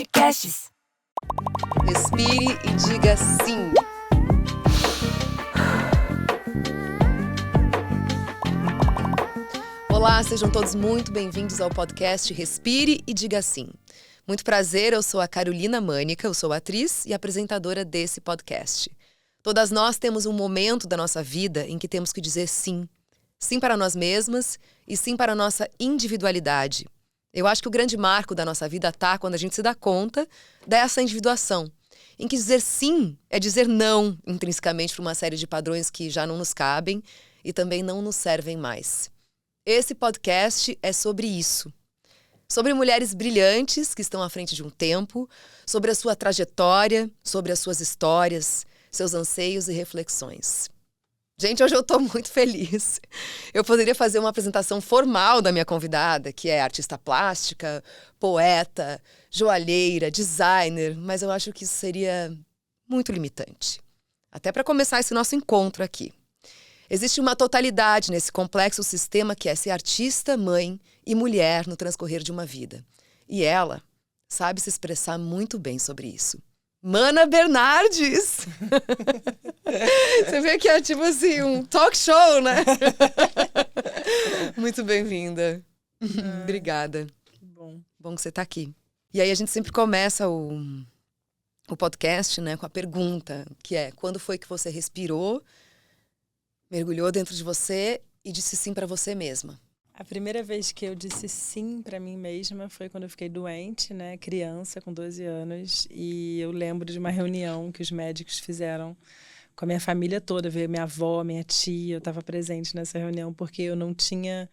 podcasts. Respire e diga sim. Olá, sejam todos muito bem-vindos ao podcast Respire e Diga Sim. Muito prazer, eu sou a Carolina Mânica, eu sou atriz e apresentadora desse podcast. Todas nós temos um momento da nossa vida em que temos que dizer sim. Sim para nós mesmas e sim para a nossa individualidade. Eu acho que o grande marco da nossa vida está quando a gente se dá conta dessa individuação, em que dizer sim é dizer não intrinsecamente para uma série de padrões que já não nos cabem e também não nos servem mais. Esse podcast é sobre isso. Sobre mulheres brilhantes que estão à frente de um tempo, sobre a sua trajetória, sobre as suas histórias, seus anseios e reflexões. Gente, hoje eu estou muito feliz. Eu poderia fazer uma apresentação formal da minha convidada, que é artista plástica, poeta, joalheira, designer, mas eu acho que isso seria muito limitante. Até para começar esse nosso encontro aqui. Existe uma totalidade nesse complexo sistema que é ser artista, mãe e mulher no transcorrer de uma vida. E ela sabe se expressar muito bem sobre isso. Mana Bernardes! Você vê que é tipo assim, um talk show, né? Muito bem-vinda. Obrigada. Que bom. Bom que você está aqui. E aí a gente sempre começa o podcast, né, com a pergunta, que é: quando foi que você respirou, mergulhou dentro de você e disse sim para você mesma? A primeira vez que eu disse sim para mim mesma foi quando eu fiquei doente, né, criança, com 12 anos. E eu lembro de uma reunião que os médicos fizeram com a minha família toda. Veio minha avó, minha tia, eu estava presente nessa reunião porque eu não tinha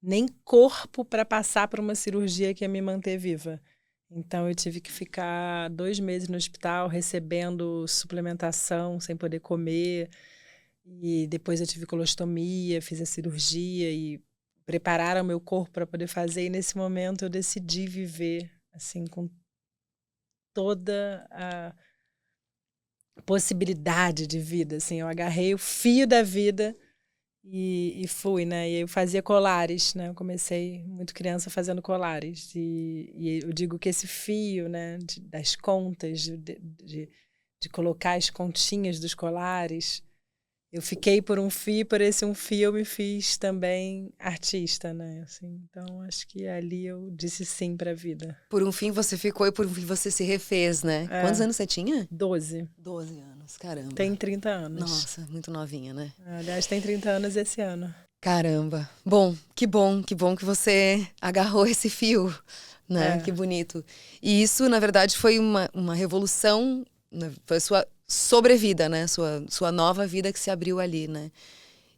nem corpo para passar por uma cirurgia que ia me manter viva. Então eu tive que ficar 2 meses no hospital recebendo suplementação, sem poder comer. E depois eu tive colostomia, fiz a cirurgia e prepararam meu corpo para poder fazer. E nesse momento eu decidi viver assim com toda a possibilidade de vida. Assim, eu agarrei o fio da vida e fui, né? E eu fazia colares, né? Eu comecei muito criança fazendo colares. E eu digo que esse fio, né, das contas, de colocar as continhas dos colares, eu fiquei por um fio, por esse um fio eu me fiz também artista, né? Assim, então, acho que ali eu disse sim para a vida. Por um fim você ficou e por um fim você se refez, né? É. Quantos anos você tinha? 12. 12 anos, caramba. Tem 30 anos. Nossa, muito novinha, né? Aliás, tem 30 anos esse ano. Caramba. Bom que você agarrou esse fio, né? É. Que bonito. E isso, na verdade, foi uma revolução, né? Foi a sua sobrevida, né? Sua nova vida que se abriu ali, né?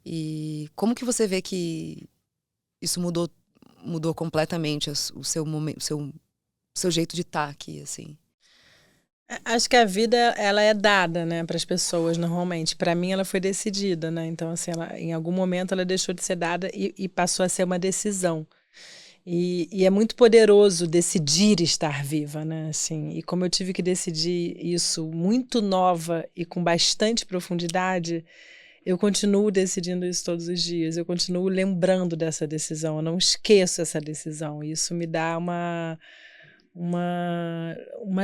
E como que você vê que isso mudou completamente o seu momento, seu jeito de estar aqui, assim? Acho que a vida, ela é dada, né, para as pessoas normalmente. Para mim, ela foi decidida, né? Então, assim, em algum momento ela deixou de ser dada e passou a ser uma decisão. E é muito poderoso decidir estar viva, né? Assim, e como eu tive que decidir isso muito nova e com bastante profundidade, eu continuo decidindo isso todos os dias. Eu continuo lembrando dessa decisão. Eu não esqueço essa decisão. Isso me dá uma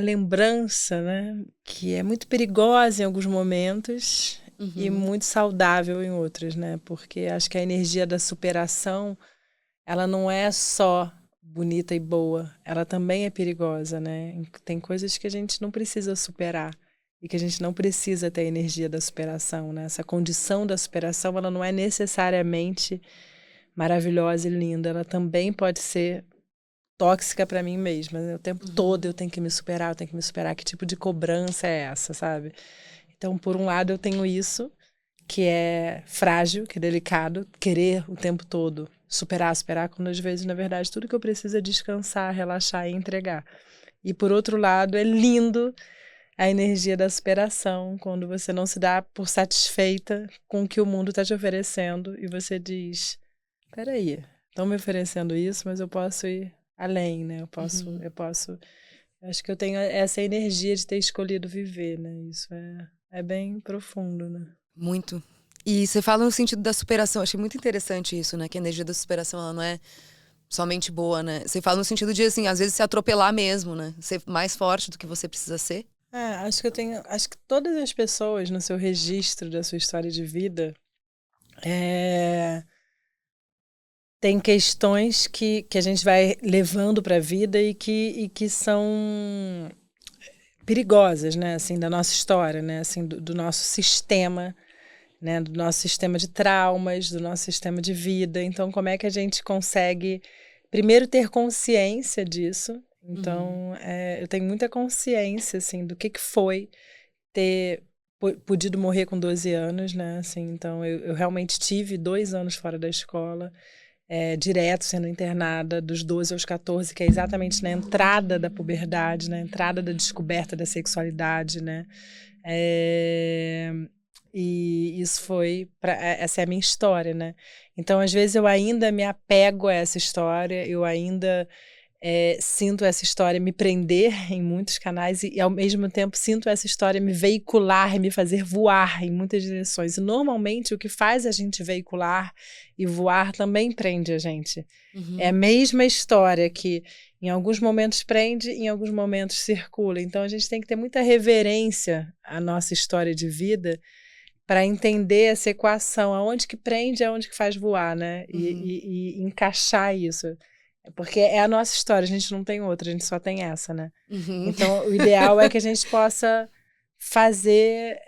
lembrança, né, que é muito perigosa em alguns momentos e muito saudável em outros, né? Porque acho que a energia da superação, ela não é só bonita e boa, ela também é perigosa, né? Tem coisas que a gente não precisa superar e que a gente não precisa ter a energia da superação, né? Essa condição da superação, ela não é necessariamente maravilhosa e linda, ela também pode ser tóxica para mim mesma, né? O tempo todo eu tenho que me superar, que tipo de cobrança é essa, sabe? Então, por um lado, eu tenho isso, que é frágil, que é delicado, querer o tempo todo superar, quando às vezes, na verdade, tudo que eu preciso é descansar, relaxar e entregar. E por outro lado, é lindo a energia da superação, quando você não se dá por satisfeita com o que o mundo está te oferecendo e você diz: peraí, estão me oferecendo isso, mas eu posso ir além, né? Eu posso. Acho que eu tenho essa energia de ter escolhido viver, né? Isso é bem profundo, né? Muito. E você fala no sentido da superação. Achei muito interessante isso, né? Que a energia da superação, ela não é somente boa, né? Você fala no sentido de, assim, às vezes se atropelar mesmo, né? Ser mais forte do que você precisa ser. Acho que todas as pessoas no seu registro da sua história de vida tem questões que a gente vai levando para a vida e que são perigosas, né, assim, da nossa história, né, assim, do nosso sistema, né, do nosso sistema de traumas, do nosso sistema de vida. Então, como é que a gente consegue, primeiro, ter consciência disso? Então, eu tenho muita consciência, assim, do que foi ter podido morrer com 12 anos, né, assim, então eu realmente tive 2 anos fora da escola, direto sendo internada dos 12 aos 14, que é exatamente na entrada da puberdade, na entrada da descoberta da sexualidade, né? E isso essa é a minha história, né? Então, às vezes, eu ainda me apego a essa história, eu ainda sinto essa história me prender em muitos canais e, ao mesmo tempo, sinto essa história me veicular, me fazer voar em muitas direções. E, normalmente, o que faz a gente veicular e voar também prende a gente. É a mesma história que, em alguns momentos, prende, em alguns momentos, circula. Então, a gente tem que ter muita reverência à nossa história de vida para entender essa equação, aonde que prende, aonde que faz voar, né? E encaixar isso. Porque é a nossa história, a gente não tem outra, a gente só tem essa, né? Então, o ideal é que a gente possa fazer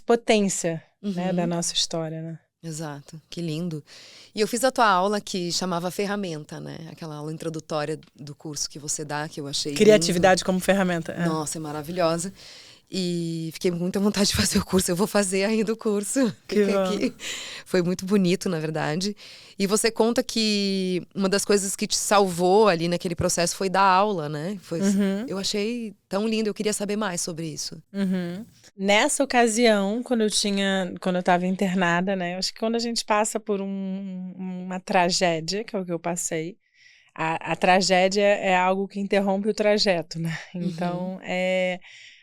potência né, da nossa história, né? Exato, que lindo. E eu fiz a tua aula que chamava Ferramenta, né? Aquela aula introdutória do curso que você dá, que eu achei Criatividade lindo. Como ferramenta. Nossa, é maravilhosa. E fiquei com muita vontade de fazer o curso. Eu vou fazer ainda o curso. Que foi muito bonito, na verdade. E você conta que uma das coisas que te salvou ali naquele processo foi dar aula, né? Eu achei tão lindo, eu queria saber mais sobre isso. Nessa ocasião, quando eu estava internada, né? Eu acho que quando a gente passa por uma tragédia, que é o que eu passei, a tragédia é algo que interrompe o trajeto, né? Então,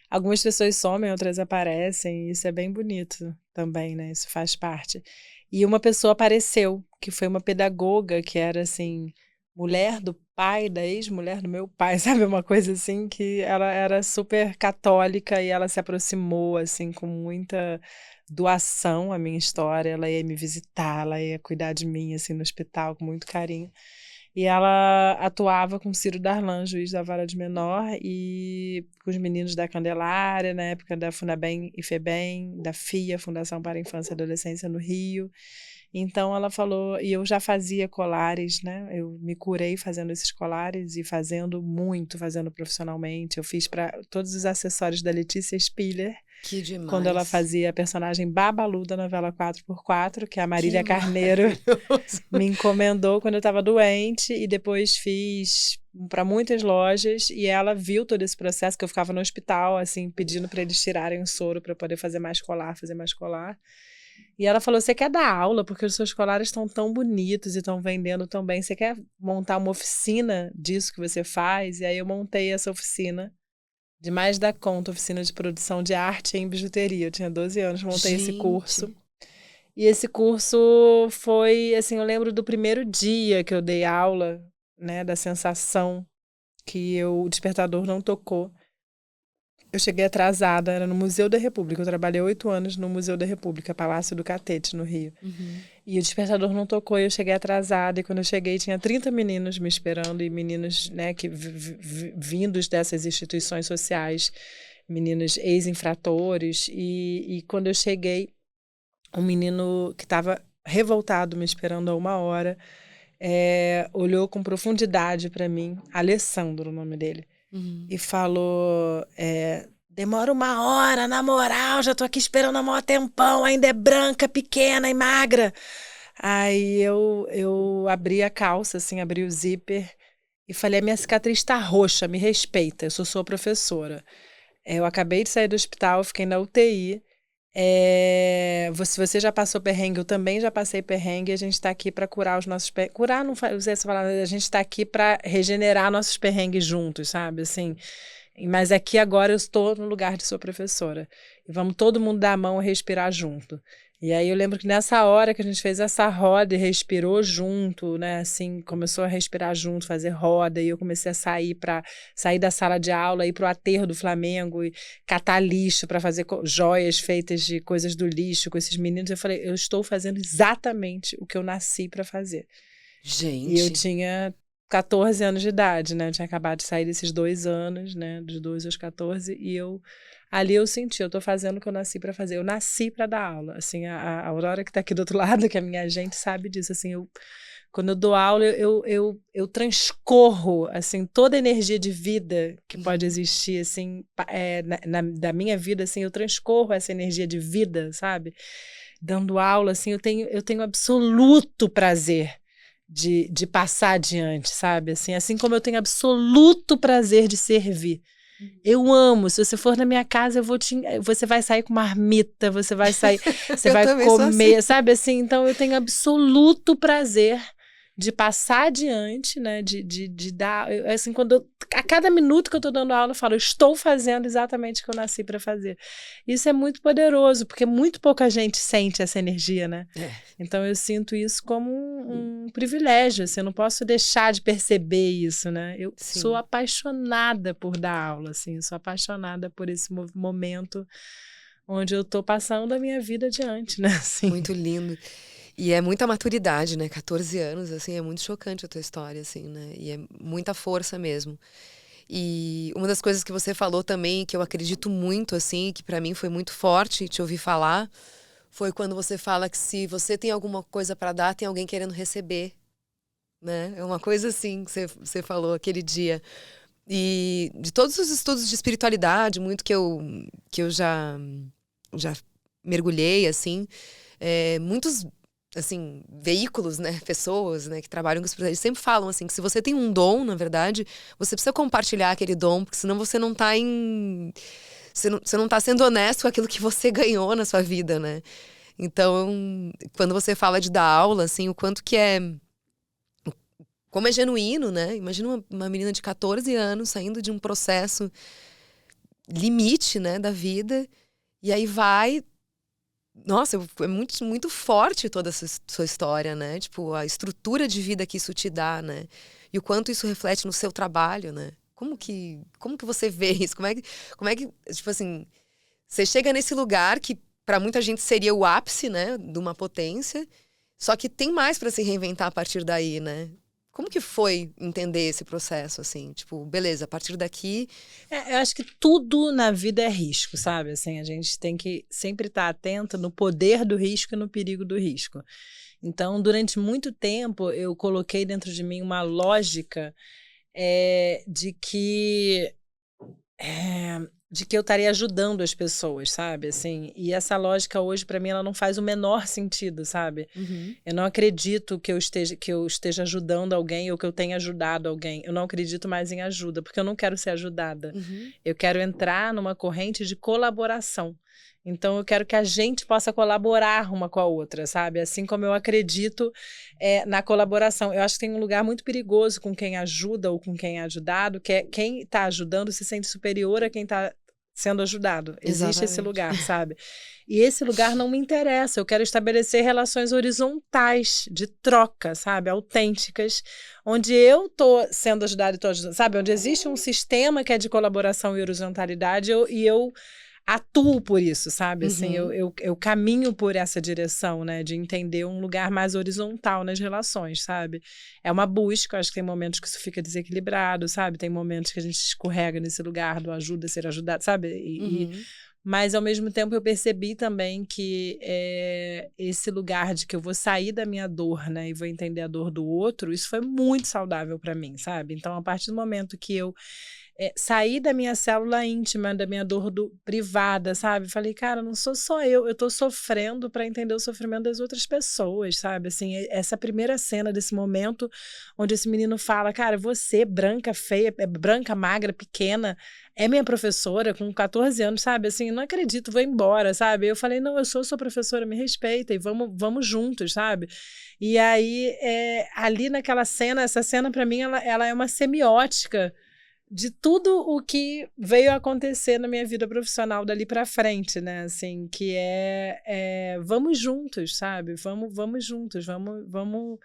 algumas pessoas somem, outras aparecem, e isso é bem bonito também, né? Isso faz parte. E uma pessoa apareceu, que foi uma pedagoga, que era, assim, mulher do pai, da ex-mulher do meu pai, sabe? Uma coisa assim, que ela era super católica e ela se aproximou, assim, com muita doação à minha história. Ela ia me visitar, ela ia cuidar de mim, assim, no hospital, com muito carinho. E ela atuava com Ciro Darlan, juiz da Vara de Menor, e com os meninos da Candelária, na época da Funabem e FEBEM, da FIA, Fundação para a Infância e Adolescência no Rio. Então ela falou, e eu já fazia colares, né? Eu me curei fazendo esses colares e fazendo profissionalmente. Eu fiz para todos os acessórios da Letícia Spiller. Que demais. Quando ela fazia a personagem Babalu da novela 4x4, que a Marília Carneiro me encomendou quando eu estava doente, e depois fiz para muitas lojas, e ela viu todo esse processo, que eu ficava no hospital, assim, pedindo para eles tirarem o soro para poder fazer mais colar. E ela falou, você quer dar aula? Porque os seus colares estão tão bonitos e estão vendendo tão bem. Você quer montar uma oficina disso que você faz? E aí eu montei essa oficina, de mais da conta, oficina de produção de arte em bijuteria. Eu tinha 12 anos, montei esse curso. E esse curso foi, assim, eu lembro do primeiro dia que eu dei aula, né, da sensação que o despertador não tocou. Eu cheguei atrasada, era no Museu da República. Eu trabalhei 8 anos no Museu da República, Palácio do Catete, no Rio. E o despertador não tocou e eu cheguei atrasada. E quando eu cheguei, tinha 30 meninos me esperando, e meninos, né, vindos dessas instituições sociais, meninos ex-infratores. E quando eu cheguei, um menino que estava revoltado me esperando há 1 hora, olhou com profundidade para mim, Alessandro, o nome dele. E falou, demora 1 hora, na moral, já tô aqui esperando há maior tempão, ainda é branca, pequena e magra. Aí eu abri a calça, assim, abri o zíper e falei, a minha cicatriz tá roxa, me respeita, eu sou sua professora. Eu acabei de sair do hospital, fiquei na UTI. Você já passou perrengue, eu também já passei perrengue, e a gente está aqui para curar os nossos perrengues. Curar, não faz essa palavra, a gente está aqui para regenerar nossos perrengues juntos, sabe? Assim, mas aqui agora eu estou no lugar de sua professora. E vamos todo mundo dar a mão e respirar junto. E aí eu lembro que nessa hora que a gente fez essa roda e respirou junto, né, assim, começou a respirar junto, fazer roda, e eu comecei a sair da sala de aula, ir pro aterro do Flamengo e catar lixo para fazer joias feitas de coisas do lixo com esses meninos. Eu falei, eu estou fazendo exatamente o que eu nasci para fazer. Gente. E eu tinha 14 anos de idade, né? Eu tinha acabado de sair desses 2 anos, né? Dos 2 aos 14, e ali eu senti, eu tô fazendo o que eu nasci para fazer. Eu nasci para dar aula, assim, a Aurora que tá aqui do outro lado, que é a minha gente, sabe disso, assim, quando eu dou aula, eu transcorro, assim, toda a energia de vida que pode existir, assim, da minha vida, assim, eu transcorro essa energia de vida, sabe? Dando aula, assim, eu tenho absoluto prazer de passar adiante, sabe? Assim como eu tenho absoluto prazer de servir. Eu amo. Se você for na minha casa, você vai sair com marmita, você vai comer, assim. Sabe assim? Então eu tenho absoluto prazer de passar adiante, né? De dar, assim, a cada minuto que eu estou dando aula, eu falo, eu estou fazendo exatamente o que eu nasci para fazer. Isso é muito poderoso, porque muito pouca gente sente essa energia, né? Então eu sinto isso como um privilégio, assim, eu não posso deixar de perceber isso, né? Eu sou apaixonada por dar aula, assim, eu sou apaixonada por esse momento onde eu estou passando a minha vida adiante, né? Assim. Muito lindo. E é muita maturidade, né? 14 anos, assim, é muito chocante a tua história, assim, né? E é muita força mesmo. E uma das coisas que você falou também, que eu acredito muito, assim, que pra mim foi muito forte te ouvir falar, foi quando você fala que se você tem alguma coisa pra dar, tem alguém querendo receber, né? É uma coisa assim que você falou aquele dia. E de todos os estudos de espiritualidade, muito que eu já mergulhei, assim, muitos, assim, veículos, né, pessoas, né, que trabalham com espiritualidade sempre falam, assim, que se você tem um dom, na verdade, você precisa compartilhar aquele dom, porque senão você não tá você não tá sendo honesto com aquilo que você ganhou na sua vida, né? Então, quando você fala de dar aula, assim, o quanto que como é genuíno, né? Imagina uma menina de 14 anos saindo de um processo limite, né, da vida, e aí vai... Nossa, é muito, muito forte toda essa sua história, né? Tipo, a estrutura de vida que isso te dá, né? E o quanto isso reflete no seu trabalho, né? Como que você vê isso? Como é que, tipo assim, você chega nesse lugar que para muita gente seria o ápice, né, de uma potência, só que tem mais para se reinventar a partir daí, né? Como que foi entender esse processo, assim? Tipo, beleza, a partir daqui... Eu acho que tudo na vida é risco, sabe? Assim, a gente tem que sempre estar atento no poder do risco e no perigo do risco. Então, durante muito tempo, eu coloquei dentro de mim uma lógica de que eu estaria ajudando as pessoas, sabe? Assim, e essa lógica hoje, para mim, ela não faz o menor sentido, sabe? Eu não acredito que eu esteja ajudando alguém ou que eu tenha ajudado alguém. Eu não acredito mais em ajuda, porque eu não quero ser ajudada. Eu quero entrar numa corrente de colaboração. Então, eu quero que a gente possa colaborar uma com a outra, sabe? Assim como eu acredito na colaboração. Eu acho que tem um lugar muito perigoso com quem ajuda ou com quem é ajudado, que é quem está ajudando se sente superior a quem está sendo ajudado. Existe esse lugar, sabe? E esse lugar não me interessa. Eu quero estabelecer relações horizontais, de troca, sabe? Autênticas, onde eu estou sendo ajudada e estou ajudando, sabe? Onde existe um sistema que é de colaboração e horizontalidade e eu atuo por isso, sabe? Assim, eu caminho por essa direção, né? De entender um lugar mais horizontal nas relações, sabe? É uma busca, eu acho que tem momentos que isso fica desequilibrado, sabe? Tem momentos que a gente escorrega nesse lugar do ajuda a ser ajudado, sabe? Mas, ao mesmo tempo, eu percebi também que esse lugar de que eu vou sair da minha dor, né? E vou entender a dor do outro, isso foi muito saudável para mim, sabe? Então, a partir do momento que eu sair da minha célula íntima, da minha dor privada, sabe? Falei, cara, não sou só eu tô sofrendo para entender o sofrimento das outras pessoas, sabe? Assim, essa primeira cena desse momento onde esse menino fala, cara, você, branca, feia, branca, magra, pequena, é minha professora com 14 anos, sabe? Assim, não acredito, vou embora, sabe? Eu falei, não, eu sou sua professora, me respeita e vamos juntos, sabe? E aí, ali naquela cena, essa cena para mim, ela é uma semiótica de tudo o que veio acontecer na minha vida profissional dali para frente, né? Assim, que vamos juntos, sabe? Vamos juntos, vamos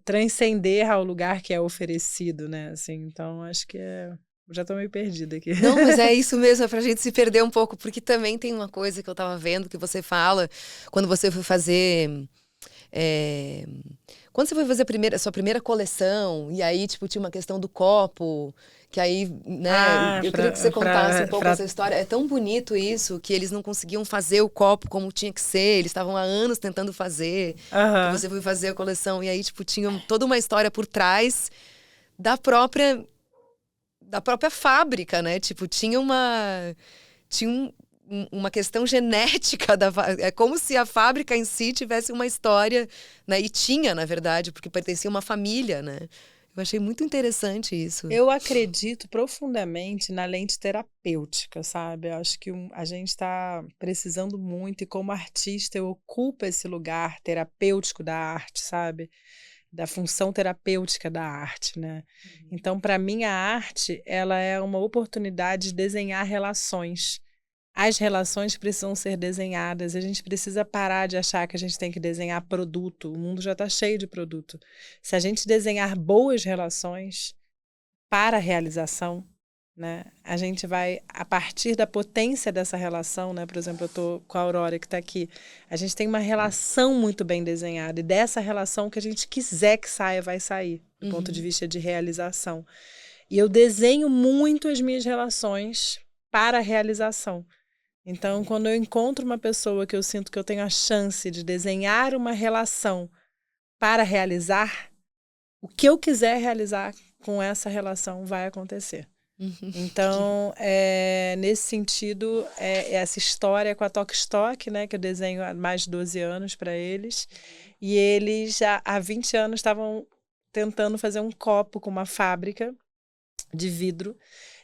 transcender ao lugar que é oferecido, né? Assim, então, acho que já tô meio perdida aqui. Não, mas é isso mesmo, é pra gente se perder um pouco, porque também tem uma coisa que eu tava vendo, que você fala, quando você foi fazer... Quando você foi fazer a sua primeira coleção, e aí, tipo, tinha uma questão do copo, que aí, né, eu queria que você contasse um pouco essa história. É tão bonito isso, que eles não conseguiam fazer o copo como tinha que ser, eles estavam há anos tentando fazer, que você foi fazer a coleção, e aí, tipo, tinha toda uma história por trás da própria fábrica, né? Tipo, tinha uma questão genética é como se a fábrica em si tivesse uma história, né? E tinha, na verdade, porque pertencia a uma família, né? Eu achei muito interessante isso. Eu acredito profundamente na lente terapêutica, sabe? Eu acho que a gente está precisando muito, e como artista eu ocupo esse lugar terapêutico da arte, sabe? Da função terapêutica da arte, né? Então, para mim, a arte, ela é uma oportunidade de desenhar relações. As relações precisam ser desenhadas, a gente precisa parar de achar que a gente tem que desenhar produto. O mundo já está cheio de produto. Se a gente desenhar boas relações para a realização, né, a gente vai, a partir da potência dessa relação, né, por exemplo, eu estou com a Aurora que está aqui, a gente tem uma relação muito bem desenhada, e dessa relação que a gente quiser que saia, vai sair, do ponto de vista de realização. E eu desenho muito as minhas relações para a realização. Então, quando eu encontro uma pessoa que eu sinto que eu tenho a chance de desenhar uma relação para realizar, o que eu quiser realizar com essa relação vai acontecer. Então, nesse sentido, essa história com a Tok Stock, né, que eu desenho há mais de 12 anos para eles, e eles já há 20 anos estavam tentando fazer um copo com uma fábrica de vidro,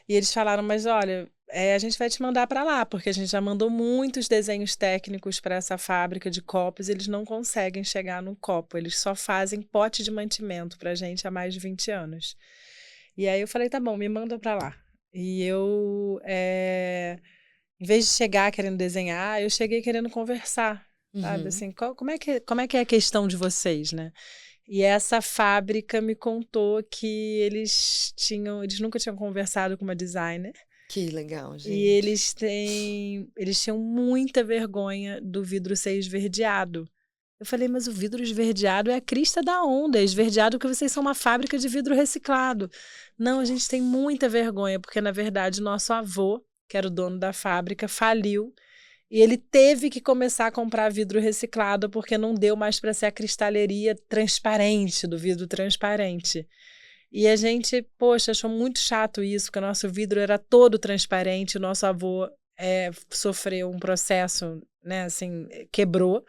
e eles falaram, mas olha, a gente vai te mandar para lá, porque a gente já mandou muitos desenhos técnicos para essa fábrica de copos, e eles não conseguem chegar no copo, eles só fazem pote de mantimento para a gente há mais de 20 anos. E aí eu falei, tá bom, me manda para lá. E eu, em vez de chegar querendo desenhar, eu cheguei querendo conversar, sabe? Assim, como é que é a questão de vocês, né? E essa fábrica me contou que eles nunca tinham conversado com uma designer. Que legal, gente. E eles tinham muita vergonha do vidro ser esverdeado. Eu falei, mas o vidro esverdeado é a crista da onda, é esverdeado porque vocês são uma fábrica de vidro reciclado. Não, a gente tem muita vergonha, porque na verdade nosso avô, que era o dono da fábrica, faliu, e ele teve que começar a comprar vidro reciclado porque não deu mais para ser a cristaleria transparente, do vidro transparente. E a gente, poxa, achou muito chato isso, porque o nosso vidro era todo transparente, o nosso avô sofreu um processo, né, assim, quebrou.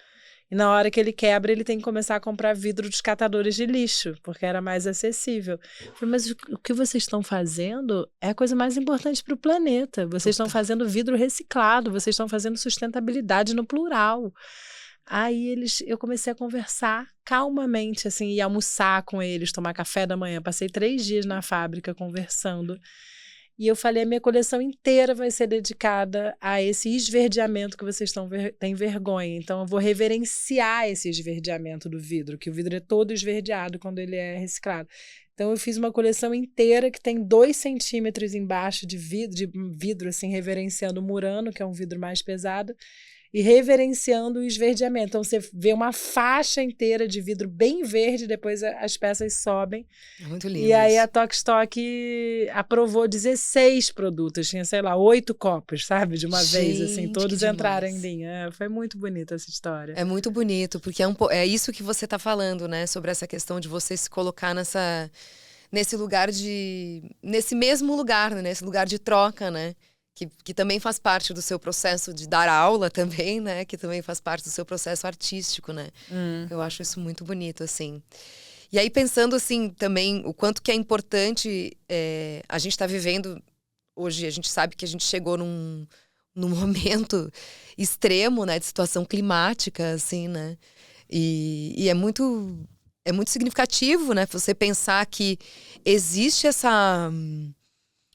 E na hora que ele quebra, ele tem que começar a comprar vidro dos catadores de lixo, porque era mais acessível. Eu falei, mas o que vocês estão fazendo é a coisa mais importante para o planeta. Vocês estão fazendo vidro reciclado, vocês estão fazendo sustentabilidade no plural. Aí eu comecei a conversar calmamente, assim, e almoçar com eles, tomar café da manhã. Passei 3 dias na fábrica conversando. E eu falei, a minha coleção inteira vai ser dedicada a esse esverdeamento que vocês têm vergonha. Então, eu vou reverenciar esse esverdeamento do vidro, que o vidro é todo esverdeado quando ele é reciclado. Então, eu fiz uma coleção inteira que tem 2 centímetros embaixo de vidro, assim, reverenciando o Murano, que é um vidro mais pesado, e reverenciando o esverdeamento. Então, você vê uma faixa inteira de vidro bem verde, depois as peças sobem. É muito lindo. E aí a Tok Stock aprovou 16 produtos, tinha, sei lá, 8 copos, sabe? De uma vez, assim, todos entraram em linha. Foi muito bonita essa história. É muito bonito, porque é isso que você está falando, né? Sobre essa questão de você se colocar nesse lugar nesse mesmo lugar, né? Nesse lugar de troca, né? Que também faz parte do seu processo de dar aula também, né? Que também faz parte do seu processo artístico, né? Eu acho isso muito bonito, assim. E aí, pensando, assim, também o quanto que é importante a gente tá vivendo hoje, a gente sabe que a gente chegou num momento extremo, né? De situação climática, assim, né? E é muito é muito significativo, né? Você pensar que existe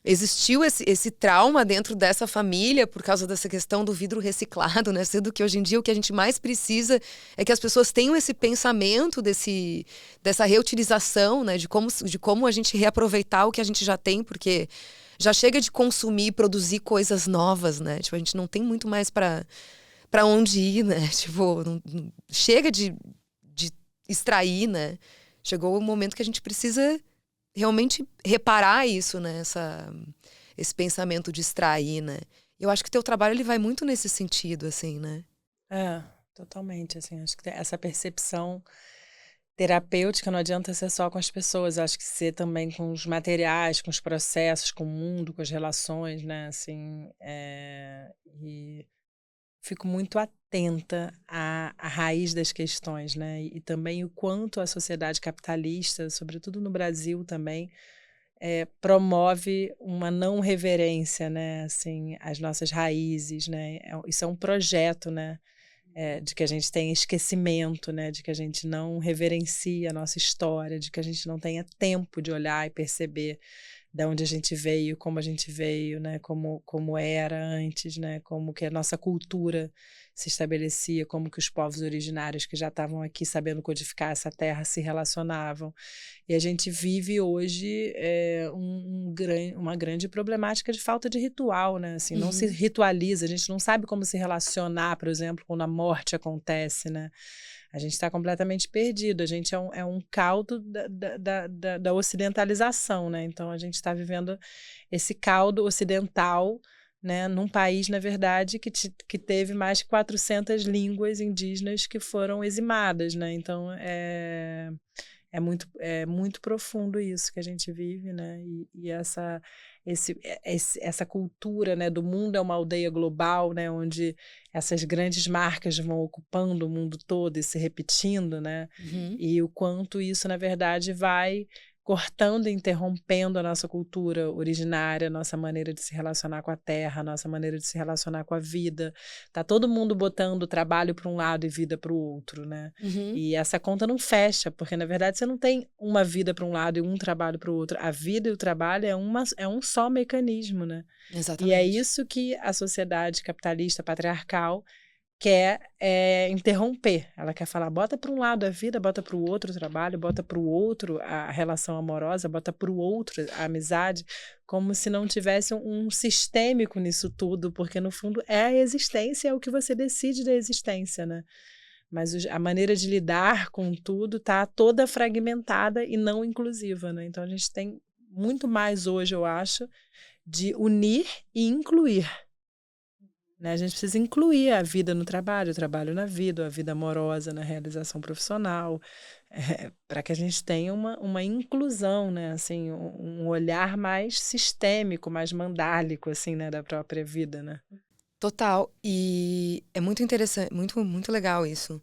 existiu esse trauma dentro dessa família por causa dessa questão do vidro reciclado, né? Sendo que hoje em dia o que a gente mais precisa é que as pessoas tenham esse pensamento dessa reutilização, né? De como a gente reaproveitar o que a gente já tem, porque já chega de consumir e produzir coisas novas, né? Tipo, a gente não tem muito mais para onde ir, né? Tipo, chega de extrair, né? Chegou o momento que a gente precisa realmente reparar isso, né? Esse pensamento de extrair, né? Eu acho que teu trabalho ele vai muito nesse sentido, assim, né? Totalmente, assim, acho que essa percepção terapêutica não adianta ser só com as pessoas, acho que ser também com os materiais, com os processos, com o mundo, com as relações, né, assim, e fico muito atenta à raiz das questões, né, e também o quanto a sociedade capitalista, sobretudo no Brasil também, promove uma não reverência, né, assim, às nossas raízes, né, isso é um projeto, né, de que a gente tenha esquecimento, né, de que a gente não reverencia a nossa história, de que a gente não tenha tempo de olhar e perceber de onde a gente veio, como a gente veio, né, como era antes, né, como que a nossa cultura se estabelecia, como que os povos originários que já estavam aqui sabendo codificar essa terra se relacionavam. E a gente vive hoje uma grande problemática de falta de ritual, né, assim, não se ritualiza, a gente não sabe como se relacionar, por exemplo, quando a morte acontece, né. A gente está completamente perdido, a gente é um caldo da ocidentalização, né? Então a gente está vivendo esse caldo ocidental, né, num país, na verdade, que teve mais de 400 línguas indígenas que foram eximadas, né? Então é muito profundo isso que a gente vive, né? E essa cultura, né, do mundo é uma aldeia global, né, onde essas grandes marcas vão ocupando o mundo todo e se repetindo, né? E o quanto isso, na verdade, vai cortando e interrompendo a nossa cultura originária, a nossa maneira de se relacionar com a terra, a nossa maneira de se relacionar com a vida. Tá todo mundo botando trabalho para um lado e vida para o outro, né? E essa conta não fecha, porque, na verdade, você não tem uma vida para um lado e um trabalho para o outro. A vida e o trabalho é um só mecanismo, né? Exatamente. E é isso que a sociedade capitalista, patriarcal, quer interromper. Ela quer falar, bota para um lado a vida, bota para o outro o trabalho, bota para o outro a relação amorosa, bota para o outro a amizade, como se não tivesse um sistêmico nisso tudo, porque no fundo é a existência, é o que você decide da existência, né? Mas a maneira de lidar com tudo está toda fragmentada e não inclusiva, né? Então a gente tem muito mais hoje, eu acho, de unir e incluir. Né? A gente precisa incluir a vida no trabalho, o trabalho na vida, a vida amorosa na realização profissional, para que a gente tenha uma inclusão, né? Assim, um olhar mais sistêmico, mais mandálico, assim, né? Da própria vida, né? Total. E é muito interessante, muito, muito legal isso.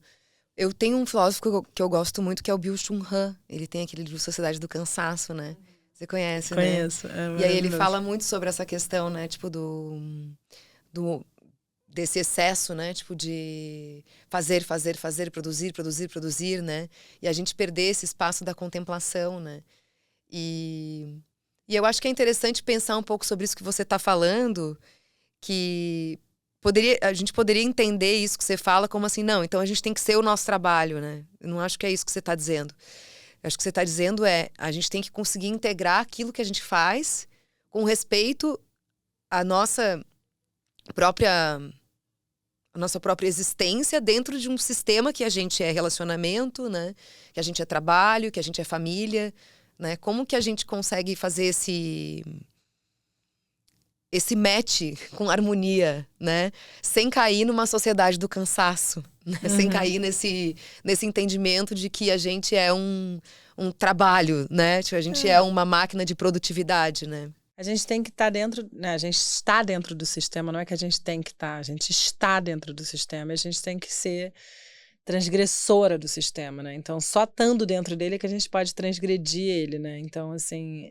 Eu tenho um filósofo que eu gosto muito, que é o Byung-Chul Han. Ele tem aquele livro Sociedade do Cansaço, né? Você conhece, né? Conheço. E aí ele fala muito sobre essa questão, né? Tipo, desse excesso, né? Tipo, de fazer, produzir, né? E a gente perder esse espaço da contemplação, né? E eu acho que é interessante pensar um pouco sobre isso que você está falando, que a gente poderia entender isso que você fala como assim, não, então a gente tem que ser o nosso trabalho, né? Eu não acho que é isso que você está dizendo. Eu acho que você está dizendo a gente tem que conseguir integrar aquilo que a gente faz com respeito à nossa própria existência dentro de um sistema que a gente é relacionamento, né? Que a gente é trabalho, que a gente é família, né? Como que a gente consegue fazer esse match com harmonia, né? Sem cair numa sociedade do cansaço, né? Sem cair nesse entendimento de que a gente é um trabalho, né? Tipo, a gente é uma máquina de produtividade, né? A gente tem que estar dentro, né? A gente está dentro do sistema, não é que a gente tem que estar, a gente está dentro do sistema, e a gente tem que ser transgressora do sistema, né? Então, só estando dentro dele é que a gente pode transgredir ele, né? Então, assim,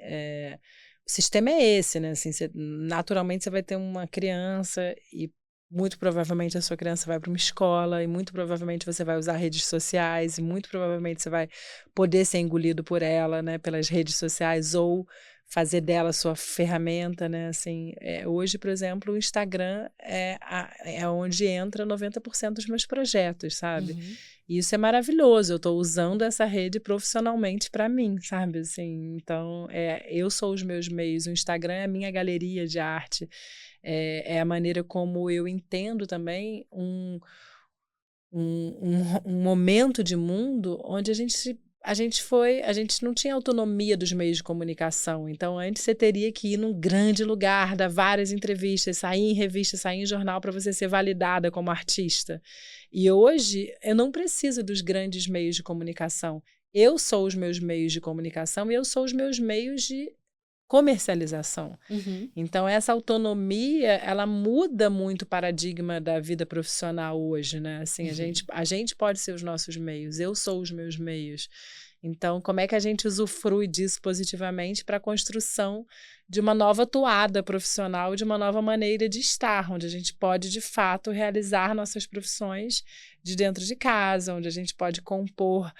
o sistema é esse, né? Assim, naturalmente você vai ter uma criança e muito provavelmente a sua criança vai para uma escola e muito provavelmente você vai usar redes sociais e muito provavelmente você vai poder ser engolido por ela, né, pelas redes sociais ou fazer dela sua ferramenta, né, assim, hoje, por exemplo, o Instagram é onde entra 90% dos meus projetos, sabe? Uhum. E isso é maravilhoso, eu estou usando essa rede profissionalmente para mim, sabe, assim, então, eu sou os meus meios, o Instagram é a minha galeria de arte, é a maneira como eu entendo também um momento de mundo onde a gente não tinha autonomia dos meios de comunicação. Então, antes você teria que ir num grande lugar, dar várias entrevistas, sair em revista, sair em jornal para você ser validada como artista. E hoje, eu não preciso dos grandes meios de comunicação. Eu sou os meus meios de comunicação e eu sou os meus meios de comercialização. Uhum. Então, essa autonomia, ela muda muito o paradigma da vida profissional hoje, né? Assim, a gente pode ser os nossos meios, eu sou os meus meios. Então, como é que a gente usufrui disso positivamente para a construção de uma nova toada profissional, de uma nova maneira de estar, onde a gente pode, de fato, realizar nossas profissões de dentro de casa, onde a gente pode compor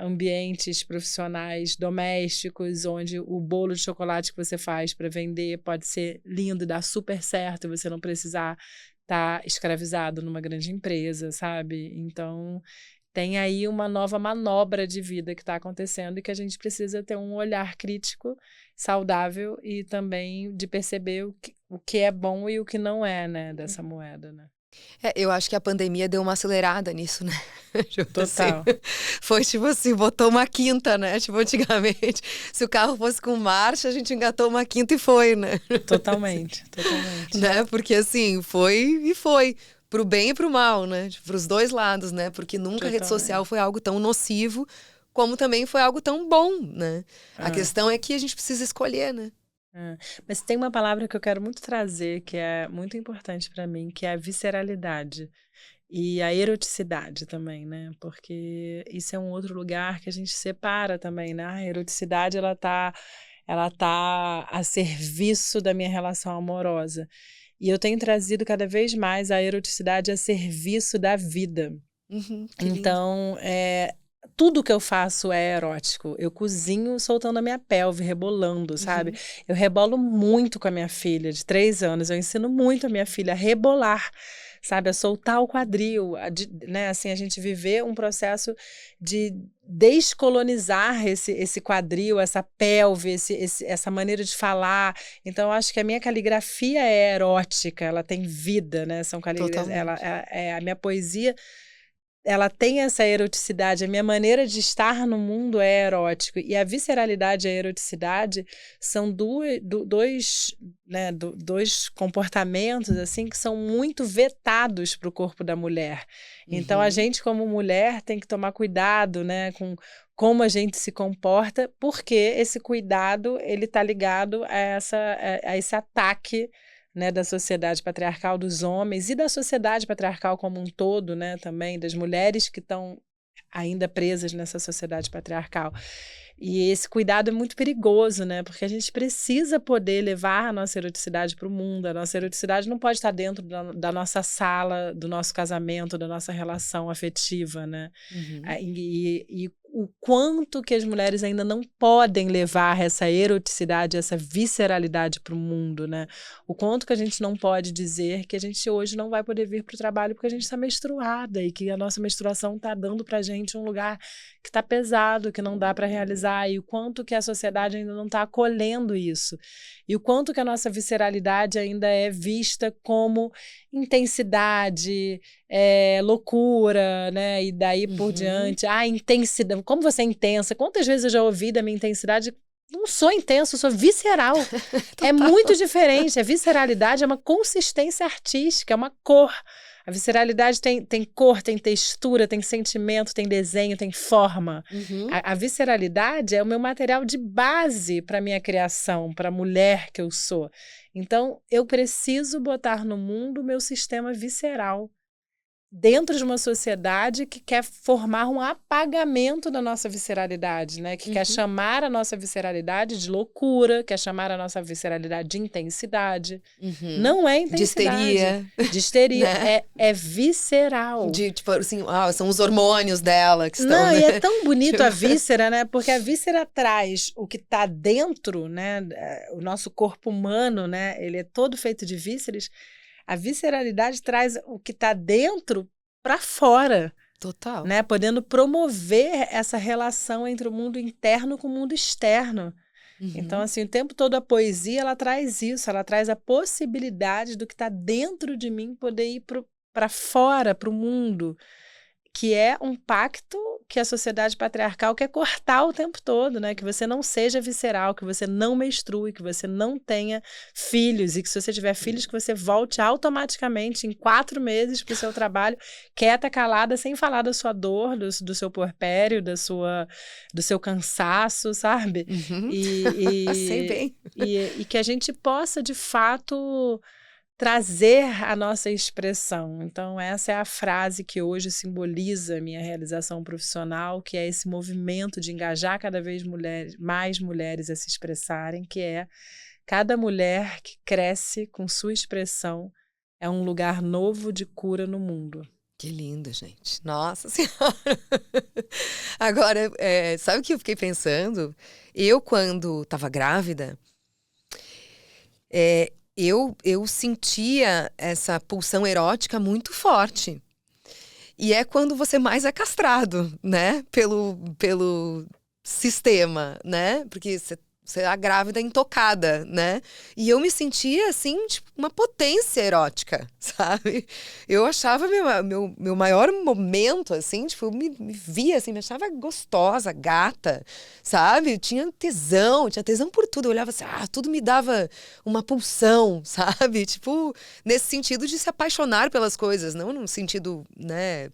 ambientes profissionais domésticos, onde o bolo de chocolate que você faz para vender pode ser lindo e dar super certo, e você não precisar estar escravizado numa grande empresa, sabe? Então, tem aí uma nova manobra de vida que está acontecendo e que a gente precisa ter um olhar crítico, saudável e também de perceber o que é bom e o que não é, né, dessa moeda, né? Eu acho que a pandemia deu uma acelerada nisso, né? Total. Foi tipo assim, botou uma quinta, né? Tipo, antigamente, se o carro fosse com marcha, a gente engatou uma quinta e foi, né? Totalmente. Né? Porque assim, foi. Pro bem e pro mal, né? Pros dois lados, né? Porque nunca a rede social foi algo tão nocivo, como também foi algo tão bom, né? A questão é que a gente precisa escolher, né? Mas tem uma palavra que eu quero muito trazer, que é muito importante para mim, que é a visceralidade. E a eroticidade também, né? Porque isso é um outro lugar que a gente separa também, né? A eroticidade, ela tá a serviço da minha relação amorosa. E eu tenho trazido cada vez mais a eroticidade a serviço da vida. Que lindo. Então, tudo que eu faço é erótico. Eu cozinho soltando a minha pelve, rebolando, sabe? Eu rebolo muito com a minha filha de 3 anos. Eu ensino muito a minha filha a rebolar, sabe? A soltar o quadril, né? Assim, a gente viver um processo de descolonizar esse quadril, essa pelve, essa maneira de falar. Então, eu acho que a minha caligrafia é erótica, ela tem vida, né? A minha poesia, ela tem essa eroticidade, a minha maneira de estar no mundo é erótico, e a visceralidade e a eroticidade são dois comportamentos assim que são muito vetados para o corpo da mulher. Então, a gente como mulher tem que tomar cuidado, né, com como a gente se comporta, porque esse cuidado ele está ligado a esse ataque, né, da sociedade patriarcal, dos homens e da sociedade patriarcal como um todo, né, também das mulheres que estão ainda presas nessa sociedade patriarcal. E esse cuidado é muito perigoso, né, porque a gente precisa poder levar a nossa eroticidade para o mundo. A nossa eroticidade não pode estar dentro da nossa sala, do nosso casamento, da nossa relação afetiva, né? E o quanto que as mulheres ainda não podem levar essa eroticidade, essa visceralidade para o mundo, né? O quanto que a gente não pode dizer que a gente hoje não vai poder vir para o trabalho porque a gente está menstruada e que a nossa menstruação está dando para a gente um lugar que está pesado, que não dá para realizar, e o quanto que a sociedade ainda não está acolhendo isso. E o quanto que a nossa visceralidade ainda é vista como intensidade, loucura, né? E daí por diante. Intensidade. Como você é intensa? Quantas vezes eu já ouvi da minha intensidade? Não sou intensa, eu sou visceral. É muito diferente. A visceralidade é uma consistência artística, é uma cor. A visceralidade tem cor, tem textura, tem sentimento, tem desenho, tem forma. A visceralidade é o meu material de base para a minha criação, para a mulher que eu sou. Então, eu preciso botar no mundo o meu sistema visceral. dentro de uma sociedade que quer formar um apagamento da nossa visceralidade, né? Que quer chamar a nossa visceralidade de loucura, quer chamar a nossa visceralidade de intensidade. Não é intensidade. De histeria. Né? É visceral. Tipo assim, são os hormônios dela que estão... Não, né? E é tão bonito a víscera, né? Porque a víscera traz o que está dentro, né? O nosso corpo humano, né? Ele é todo feito de vísceras. A visceralidade traz o que está dentro para fora. Total. Né? Podendo promover essa relação entre o mundo interno com o mundo externo. Então, assim, o tempo todo a poesia, ela traz isso. Ela traz a possibilidade do que está dentro de mim poder ir para fora, para o mundo. Que é um pacto que a sociedade patriarcal quer cortar o tempo todo, né? Que você não seja visceral, que você não menstrue, que você não tenha filhos e que se você tiver filhos, que você volte automaticamente em 4 meses para o seu trabalho, quieta, calada, sem falar da sua dor, do seu puerpério, do seu cansaço, sabe? Sei bem. E que a gente possa, de fato... trazer a nossa expressão. Então, essa é a frase que hoje simboliza a minha realização profissional, que é esse movimento de engajar cada vez mais mulheres a se expressarem, que é cada mulher que cresce com sua expressão é um lugar novo de cura no mundo. Que lindo, gente. Nossa Senhora! Agora, sabe o que eu fiquei pensando? Eu, quando estava grávida, eu sentia essa pulsão erótica muito forte. E é quando você mais é castrado, né? Pelo sistema, né? Porque você é grávida intocada, né? E eu me sentia, assim, tipo, uma potência erótica, sabe? Eu achava meu maior momento, assim, tipo, eu me via, assim, me achava gostosa, gata, sabe? Eu tinha tesão por tudo. Eu olhava assim, tudo me dava uma pulsão, sabe? Tipo, nesse sentido de se apaixonar pelas coisas, não no sentido, né...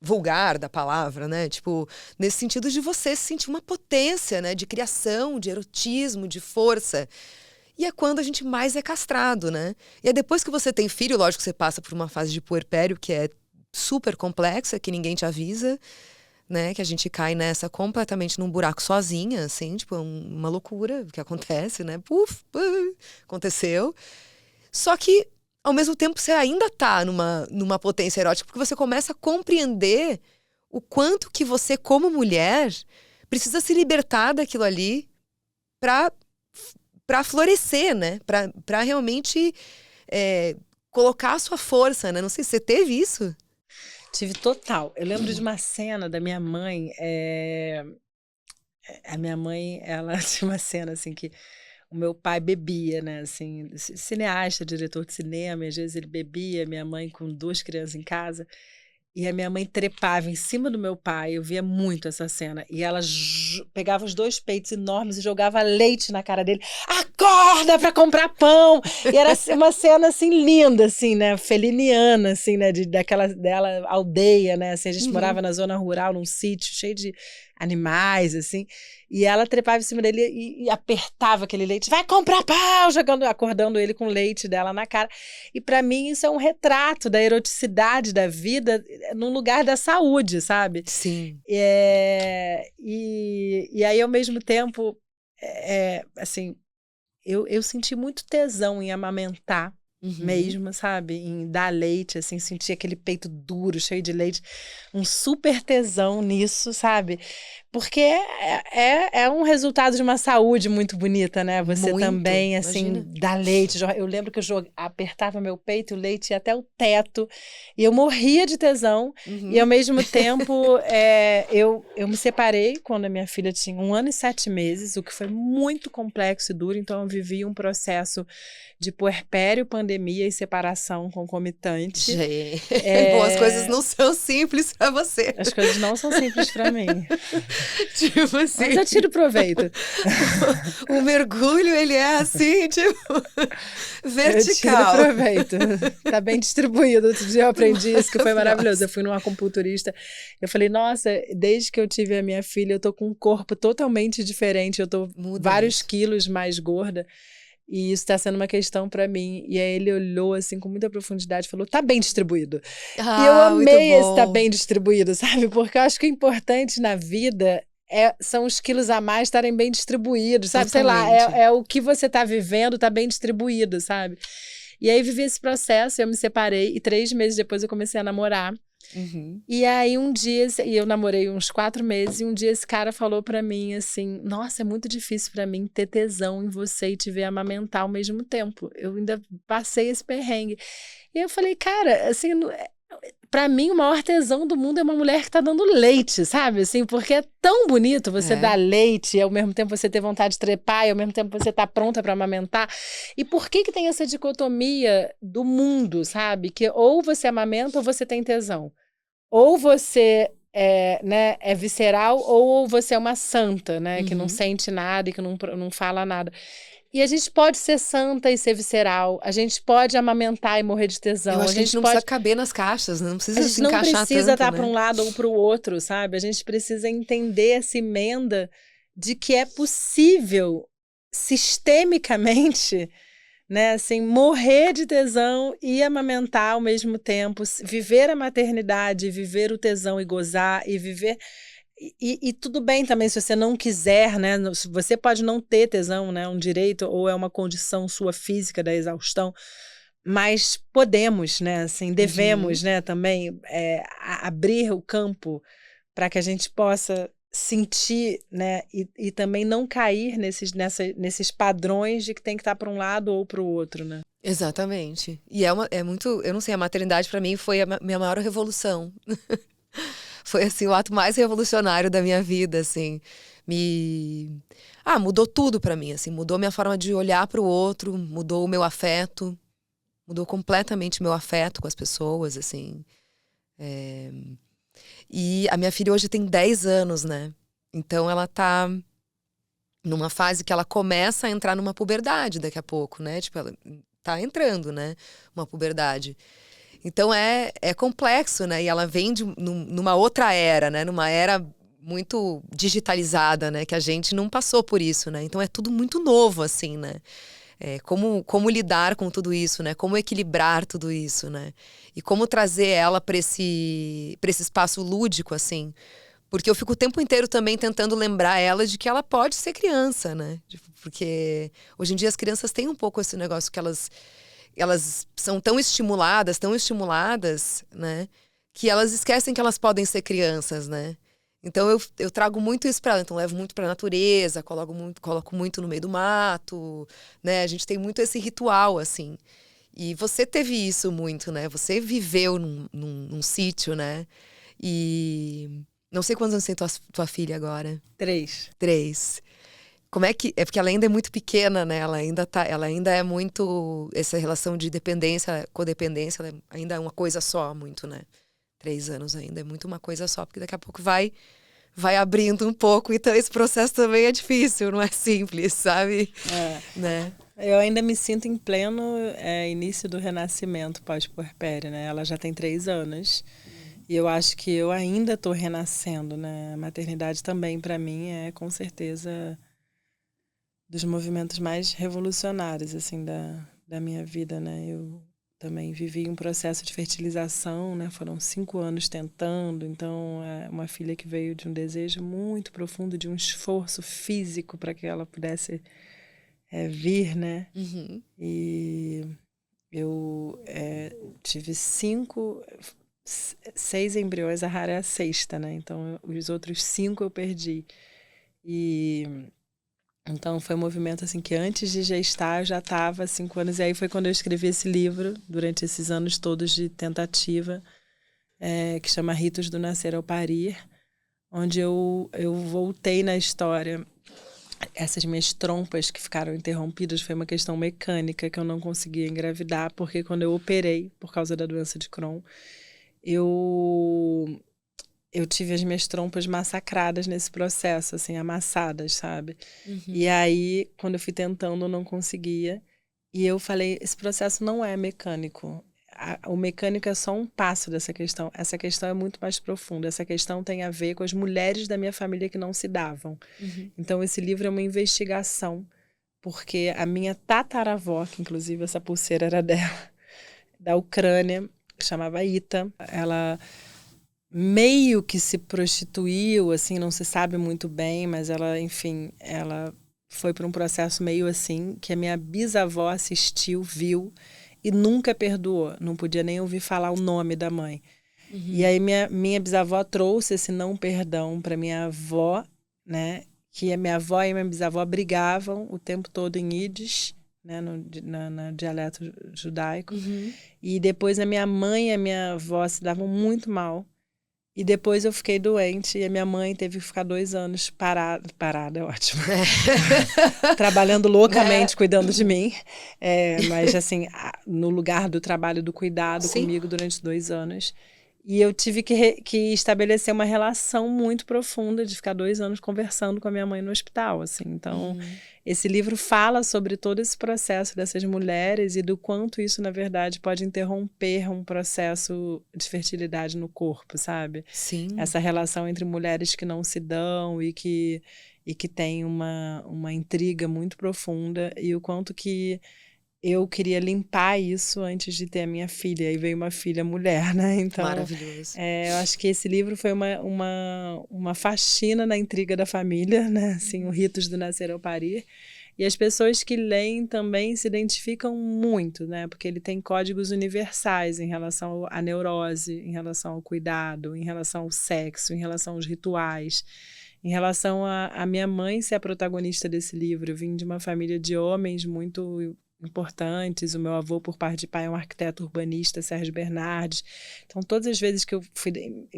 vulgar da palavra, né? Tipo, nesse sentido de você sentir uma potência, né? De criação, de erotismo, de força. E é quando a gente mais é castrado, né? E é depois que você tem filho, lógico que você passa por uma fase de puerpério que é super complexa, que ninguém te avisa, né? Que a gente cai nessa completamente num buraco sozinha, assim, tipo, uma loucura que acontece, né? Aconteceu. Só que ao mesmo tempo, você ainda tá numa potência erótica, porque você começa a compreender o quanto que você, como mulher, precisa se libertar daquilo ali pra florescer, né? Pra realmente colocar a sua força, né? Não sei se você teve isso. Tive total. Eu lembro de uma cena da minha mãe. A minha mãe, ela tinha uma cena assim que... O meu pai bebia, né, assim, cineasta, diretor de cinema, e às vezes ele bebia, minha mãe com 2 crianças em casa, e a minha mãe trepava em cima do meu pai, eu via muito essa cena, e ela pegava os 2 peitos enormes e jogava leite na cara dele, acorda pra comprar pão! E era uma cena, assim, linda, assim, né, feliniana, assim, né, dela aldeia, né, assim, a gente morava na zona rural, num sítio cheio de animais, assim, e ela trepava em cima dele e apertava aquele leite, vai comprar pão, acordando ele com o leite dela na cara, e para mim isso é um retrato da eroticidade da vida num lugar da saúde, sabe? Sim. E aí, ao mesmo tempo, assim, eu senti muito tesão em amamentar, mesmo, sabe? Em dar leite, assim, sentir aquele peito duro, cheio de leite, um super tesão nisso, sabe? Porque é um resultado de uma saúde muito bonita, né? Você muito, também, assim, dar leite. Eu lembro que eu apertava meu peito, o leite ia até o teto, e eu morria de tesão. E, ao mesmo tempo, eu me separei quando a minha filha tinha 1 ano e 7 meses, o que foi muito complexo e duro, então eu vivi um processo de puerpério, pandemia e separação concomitante. Bom, as coisas não são simples pra você. As coisas não são simples pra mim. Tipo assim. Mas eu tiro proveito. O mergulho, ele é assim, tipo, vertical. Eu tiro proveito. Tá bem distribuído. Outro dia eu aprendi isso, que foi maravilhoso. Eu fui numa acupunturista. Eu falei, nossa, desde que eu tive a minha filha, eu tô com um corpo totalmente diferente. Eu tô vários quilos mais gorda. E isso está sendo uma questão para mim. E aí ele olhou assim com muita profundidade e falou, tá bem distribuído. E eu amei esse tá bem distribuído, sabe? Porque eu acho que o importante na vida são os quilos a mais estarem bem distribuídos, sabe? Totalmente. Sei lá, é o que você tá vivendo, tá bem distribuído, sabe? E aí vivi esse processo, eu me separei e 3 meses depois eu comecei a namorar. Uhum. E aí um dia, e eu namorei uns 4 meses, e um dia esse cara falou pra mim assim, nossa, é muito difícil pra mim ter tesão em você e te ver amamentar ao mesmo tempo. Eu ainda passei esse perrengue. E eu falei, cara, assim, pra mim o maior tesão do mundo é uma mulher que tá dando leite, sabe? Assim, porque é tão bonito você dar leite e ao mesmo tempo você ter vontade de trepar e ao mesmo tempo você tá pronta pra amamentar. E por que tem essa dicotomia do mundo, sabe? Que ou você amamenta ou você tem tesão. Ou você é visceral ou você é uma santa, né? Que não sente nada e que não fala nada. E a gente pode ser santa e ser visceral. A gente pode amamentar e morrer de tesão. Eu acho que a gente não precisa caber nas caixas, né? Não precisa se encaixar tanto, A gente não precisa estar né? para um lado ou para o outro, sabe? A gente precisa entender essa emenda de que é possível, sistemicamente, né, assim, morrer de tesão e amamentar ao mesmo tempo, viver a maternidade, viver o tesão e gozar e viver... E tudo bem também se você não quiser, né? Você pode não ter tesão, né? Um direito ou é uma condição sua física da exaustão, mas podemos, né? Assim, devemos, né? Também abrir o campo para que a gente possa sentir, né? E também não cair nesses padrões de que tem que estar para um lado ou para o outro, né? Exatamente. E é muito, eu não sei, a maternidade para mim foi a minha maior revolução. Foi, assim, o ato mais revolucionário da minha vida, assim. Mudou tudo pra mim, assim. Mudou minha forma de olhar pro outro, mudou o meu afeto. Mudou completamente o meu afeto com as pessoas, assim. E a minha filha hoje tem 10 anos, né? Então ela tá numa fase que ela começa a entrar numa puberdade daqui a pouco, né? Tipo, ela tá entrando, né? Uma puberdade. Então é complexo, né? E ela vem numa outra era, né? Numa era muito digitalizada, né? Que a gente não passou por isso, né? Então é tudo muito novo, assim, né? Como lidar com tudo isso, né? Como equilibrar tudo isso, né? E como trazer ela para esse espaço lúdico, assim. Porque eu fico o tempo inteiro também tentando lembrar ela de que ela pode ser criança, né? Porque hoje em dia as crianças têm um pouco esse negócio que elas são tão estimuladas, né? Que elas esquecem que elas podem ser crianças, né? Então eu trago muito isso para ela. Então levo muito para a natureza, coloco muito no meio do mato, né? A gente tem muito esse ritual, assim. E você teve isso muito, né? Você viveu num sítio, né? E não sei quantos anos tem tua filha agora. 3. 3. Como é que... É porque ela ainda é muito pequena, né? Ela ainda é muito... Essa relação de dependência, codependência, ela ainda é uma coisa só, muito, né? 3 anos ainda é muito uma coisa só, porque daqui a pouco vai abrindo um pouco. Então esse processo também é difícil, não é simples, sabe? Né? Eu ainda me sinto em pleno início do renascimento pós-puerpério, né? Ela já tem 3 anos. E eu acho que eu ainda estou renascendo, né? A maternidade também, para mim, é com certeza dos movimentos mais revolucionários, assim, da minha vida, né? Eu também vivi um processo de fertilização, né? Foram 5 anos tentando. Então, é uma filha que veio de um desejo muito profundo, de um esforço físico para que ela pudesse vir, né? Uhum. E eu tive 6 embriões, a Rara é a 6ª, né? Então, os outros 5 eu perdi. Então, foi um movimento assim que antes de gestar eu já estava 5 anos. E aí foi quando eu escrevi esse livro, durante esses anos todos de tentativa, que chama Ritos do Nascer ao Parir, onde eu voltei na história. Essas minhas trompas que ficaram interrompidas foi uma questão mecânica, que eu não conseguia engravidar, porque quando eu operei por causa da doença de Crohn, eu tive as minhas trompas massacradas nesse processo, assim, amassadas, sabe? Uhum. E aí, quando eu fui tentando, eu não conseguia. E eu falei, esse processo não é mecânico. O mecânico é só um passo dessa questão. Essa questão é muito mais profunda. Essa questão tem a ver com as mulheres da minha família que não se davam. Uhum. Então, esse livro é uma investigação porque a minha tataravó, que inclusive essa pulseira era dela, da Ucrânia, chamava Ita, ela meio que se prostituiu, assim, não se sabe muito bem, mas ela, enfim, ela foi por um processo meio assim, que a minha bisavó assistiu, viu e nunca perdoou, não podia nem ouvir falar o nome da mãe. E aí minha bisavó trouxe esse não perdão para minha avó, né? Que a minha avó e a minha bisavó brigavam o tempo todo em Yiddish, né? No dialeto judaico. E depois a minha mãe e a minha avó se davam muito mal. E depois eu fiquei doente e a minha mãe teve que ficar 2 anos parada, é ótimo. Trabalhando loucamente, cuidando de mim. Mas assim, no lugar do trabalho do cuidado comigo durante 2 anos. E eu tive que estabelecer uma relação muito profunda de ficar 2 anos conversando com a minha mãe no hospital, assim. Então, esse livro fala sobre todo esse processo dessas mulheres e do quanto isso, na verdade, pode interromper um processo de fertilidade no corpo, sabe? Sim. Essa relação entre mulheres que não se dão e que tem uma intriga muito profunda e o quanto que eu queria limpar isso antes de ter a minha filha. Aí veio uma filha mulher, né? Então, maravilhoso. Eu acho que esse livro foi uma faxina na intriga da família, né? Assim, o Ritos do Nascer ao Parir. E as pessoas que leem também se identificam muito, né? Porque ele tem códigos universais em relação à neurose, em relação ao cuidado, em relação ao sexo, em relação aos rituais. Em relação a minha mãe ser a protagonista desse livro, eu vim de uma família de homens muito importantes. O meu avô, por parte de pai, é um arquiteto urbanista, Sérgio Bernardes. Então, todas as vezes que eu fui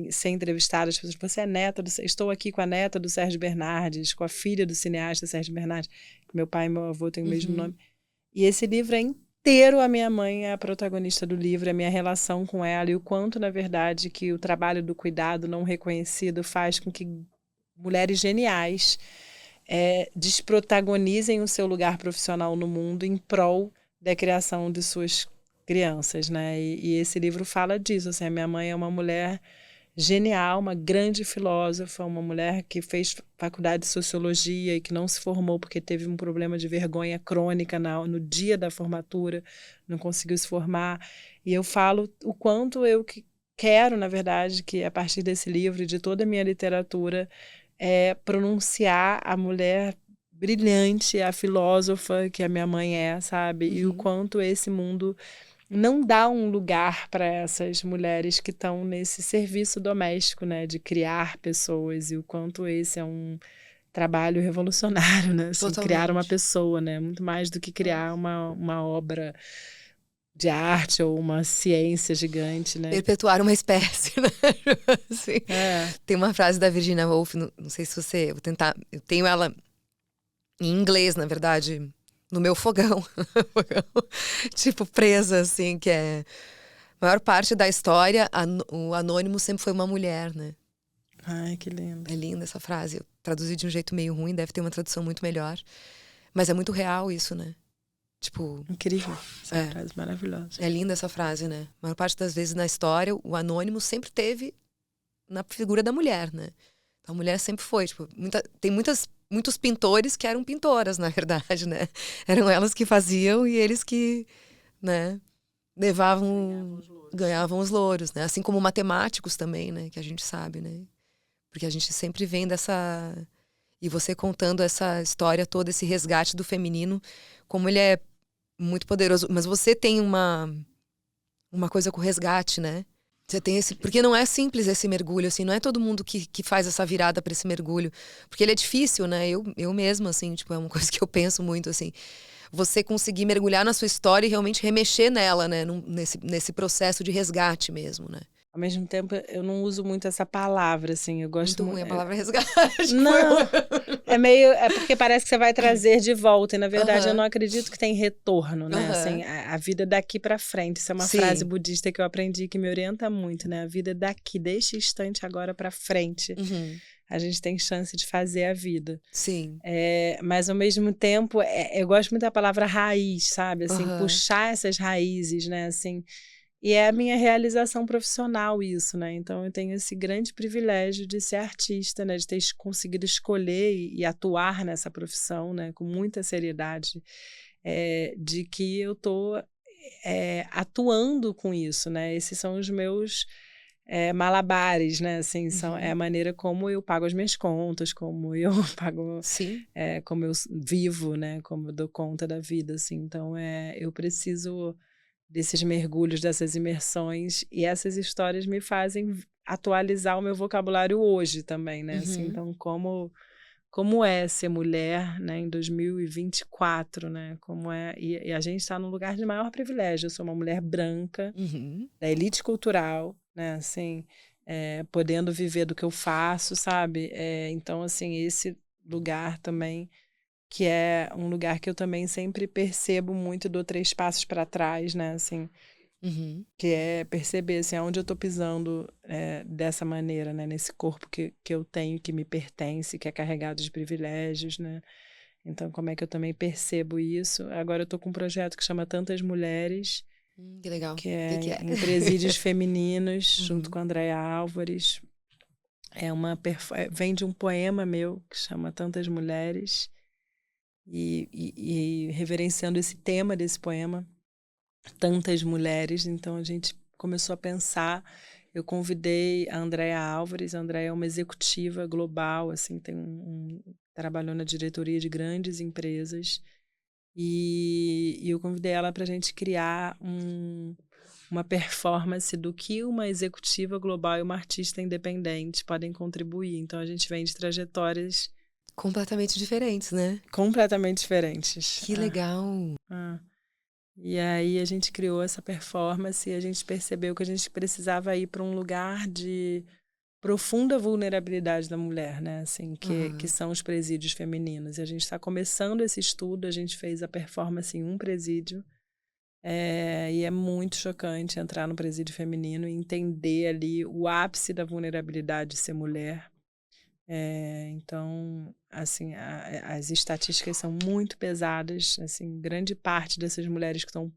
ser entrevistada, as pessoas, você é neta estou aqui com a neta do Sérgio Bernardes, com a filha do cineasta Sérgio Bernardes, que meu pai e meu avô têm o mesmo nome. E esse livro é inteiro, a minha mãe é a protagonista do livro, a minha relação com ela e o quanto, na verdade, que o trabalho do cuidado não reconhecido faz com que mulheres geniais desprotagonizem o seu lugar profissional no mundo em prol da criação de suas crianças, né? E esse livro fala disso, assim, a minha mãe é uma mulher genial, uma grande filósofa, uma mulher que fez faculdade de sociologia e que não se formou porque teve um problema de vergonha crônica no dia da formatura, não conseguiu se formar. E eu falo o quanto eu quero, na verdade, que a partir desse livro e de toda a minha literatura pronunciar a mulher brilhante, a filósofa que a minha mãe é, sabe? E o quanto esse mundo não dá um lugar para essas mulheres que estão nesse serviço doméstico, né? De criar pessoas e o quanto esse é um trabalho revolucionário, né? Assim, criar uma pessoa, né? Muito mais do que criar uma obra de arte ou uma ciência gigante, né? Perpetuar uma espécie, né? Assim. Tem uma frase da Virginia Woolf, não sei se você... Eu tenho ela em inglês, na verdade, no meu fogão. Tipo, presa, assim, que é... A maior parte da história, o anônimo sempre foi uma mulher, né? Ai, que lindo. É linda essa frase. Eu traduzi de um jeito meio ruim, deve ter uma tradução muito melhor. Mas é muito real isso, né? Tipo, incrível, essa frase maravilhosa. É linda essa frase, né? A maior parte das vezes na história, o anônimo sempre teve na figura da mulher, né? Então, a mulher sempre foi, tipo, tem muitos pintores que eram pintoras, na verdade, né? Eram elas que faziam e eles que, né, ganhavam os louros, né? Assim como matemáticos também, né? Que a gente sabe, né? Porque a gente sempre vem dessa... E você contando essa história toda, esse resgate do feminino, como ele é muito poderoso. Mas você tem uma coisa com o resgate, né? Você tem porque não é simples esse mergulho, assim. Não é todo mundo que faz essa virada para esse mergulho. Porque ele é difícil, né? Eu mesma, assim, tipo, é uma coisa que eu penso muito, assim. Você conseguir mergulhar na sua história e realmente remexer nela, né? Nesse processo de resgate mesmo, né? Ao mesmo tempo, eu não uso muito essa palavra, assim, eu gosto muito ruim a palavra resgate. Não, é porque parece que você vai trazer de volta, e na verdade eu não acredito que tem retorno, né, assim, a vida daqui pra frente, isso é uma frase budista que eu aprendi que me orienta muito, né, a vida daqui, deste instante agora pra frente, a gente tem chance de fazer a vida. Sim. Mas ao mesmo tempo, eu gosto muito da palavra raiz, sabe, assim, puxar essas raízes, né, assim, E é a minha realização profissional isso, né? Então eu tenho esse grande privilégio de ser artista, né? De ter conseguido escolher e atuar nessa profissão, né? Com muita seriedade, de que eu estou atuando com isso, né? Esses são os meus malabares, né? Assim, é a maneira como eu pago as minhas contas, como eu pago, como eu vivo, né? Como eu dou conta da vida, assim. Então eu preciso desses mergulhos, dessas imersões, e essas histórias me fazem atualizar o meu vocabulário hoje também, né? Assim, então, como é ser mulher, né, em 2024, né? Como é, e a gente está num lugar de maior privilégio. Eu sou uma mulher branca, da elite cultural, né? Assim, podendo viver do que eu faço, sabe? Então, assim, esse lugar também, que é um lugar que eu também sempre percebo muito, dou 3 passos para trás, né, assim, que é perceber, assim, aonde eu tô pisando dessa maneira, né, nesse corpo que eu tenho, que me pertence, que é carregado de privilégios, né, então como é que eu também percebo isso. Agora eu tô com um projeto que chama Tantas Mulheres, que legal. que é em presídios femininos, junto com a Andréa Álvares, vem de um poema meu que chama Tantas Mulheres, e reverenciando esse tema desse poema, Tantas Mulheres. Então a gente começou a pensar, eu convidei a Andréa Álvares. A Andréa é uma executiva global, assim, trabalhou na diretoria de grandes empresas, e eu convidei ela para a gente criar uma performance do que uma executiva global e uma artista independente podem contribuir. Então a gente vem de trajetórias completamente diferentes, né? Completamente diferentes. Que legal! E aí a gente criou essa performance e a gente percebeu que a gente precisava ir para um lugar de profunda vulnerabilidade da mulher, né? Assim, que são os presídios femininos. E a gente está começando esse estudo, a gente fez a performance em um presídio, e é muito chocante entrar no presídio feminino e entender ali o ápice da vulnerabilidade de ser mulher. Então, assim, as estatísticas são muito pesadas. Assim, grande parte dessas mulheres que estão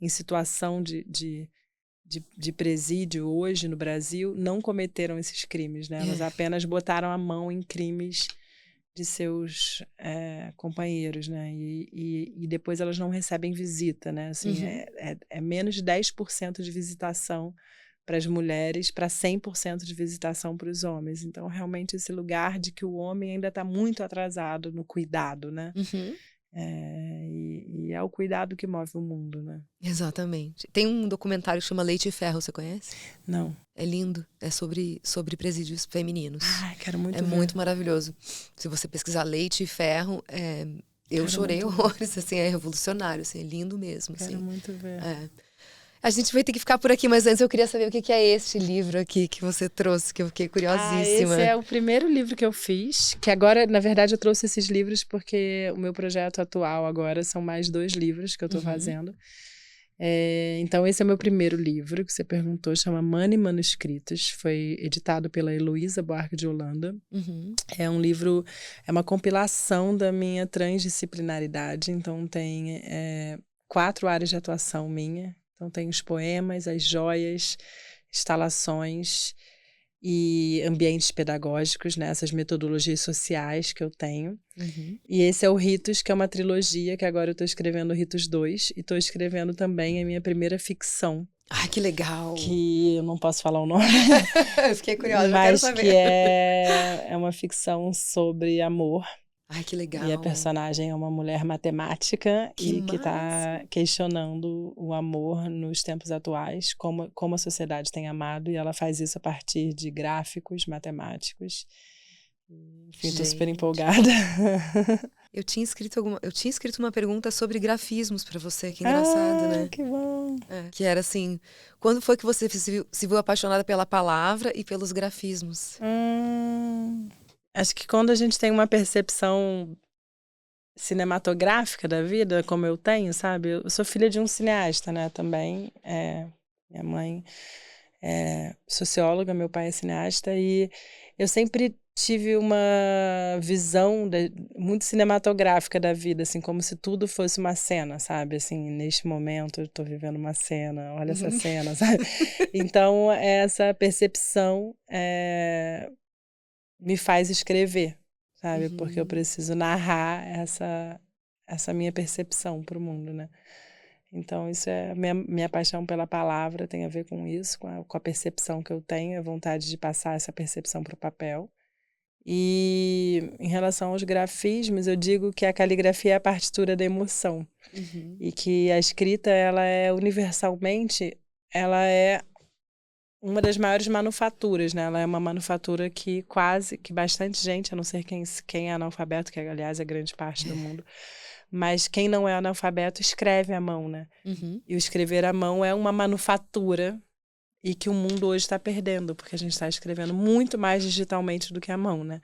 em situação de presídio hoje no Brasil não cometeram esses crimes, né? Elas apenas botaram a mão em crimes de seus companheiros, né? E depois elas não recebem visita, né? Assim, é menos de 10% de visitação para as mulheres, para 100% de visitação para os homens. Então, realmente, esse lugar de que o homem ainda está muito atrasado no cuidado, né? E é o cuidado que move o mundo, né? Exatamente. Tem um documentário que chama Leite e Ferro, você conhece? Não. É lindo. É sobre presídios femininos. Quero muito ver. É muito maravilhoso. Se você pesquisar Leite e Ferro, eu chorei horrores, assim, é revolucionário, assim, é lindo mesmo. Quero muito ver. A gente vai ter que ficar por aqui, mas antes eu queria saber o que é este livro aqui que você trouxe, que eu fiquei curiosíssima. Esse é o primeiro livro que eu fiz, que agora, na verdade, eu trouxe esses livros porque o meu projeto atual agora são mais 2 livros que eu estou fazendo. Então, esse é o meu primeiro livro, que você perguntou, chama Money Manuscritos, foi editado pela Heloísa Buarque de Holanda. É um livro, é uma compilação da minha transdisciplinaridade, então tem 4 áreas de atuação minha. Então tem os poemas, as joias, instalações e ambientes pedagógicos, né? Essas metodologias sociais que eu tenho. E esse é o Ritos, que é uma trilogia, que agora eu estou escrevendo o Ritos 2, e estou escrevendo também a minha primeira ficção. Ai, que legal! Que eu não posso falar o nome. Eu fiquei curiosa, mas quero saber. Que é uma ficção sobre amor. Ai, que legal. E a personagem é uma mulher matemática que está questionando o amor nos tempos atuais, como a sociedade tem amado, e ela faz isso a partir de gráficos matemáticos. Enfim, estou super empolgada. Eu tinha escrito uma pergunta sobre grafismos para você, que engraçado, né? Que bom! Que era assim, quando foi que você se viu apaixonada pela palavra e pelos grafismos? Acho que quando a gente tem uma percepção cinematográfica da vida, como eu tenho, sabe? Eu sou filha de um cineasta, né, também. Minha mãe socióloga, meu pai é cineasta, e eu sempre tive uma visão muito cinematográfica da vida, assim, como se tudo fosse uma cena, sabe? Assim, neste momento eu tô vivendo uma cena, olha essa cena, sabe? Então, essa percepção me faz escrever, sabe? Porque eu preciso narrar essa minha percepção para o mundo, né? Então, isso é minha paixão pela palavra, tem a ver com isso, com a percepção que eu tenho, a vontade de passar essa percepção para o papel. E em relação aos grafismos, eu digo que a caligrafia é a partitura da emoção. E que a escrita, ela é universalmente, ela é uma das maiores manufaturas, né? Ela é uma manufatura que bastante gente, a não ser quem é analfabeto, que aliás é grande parte do mundo, mas quem não é analfabeto escreve à mão, né? E o escrever à mão é uma manufatura e que o mundo hoje está perdendo, porque a gente está escrevendo muito mais digitalmente do que à mão, né?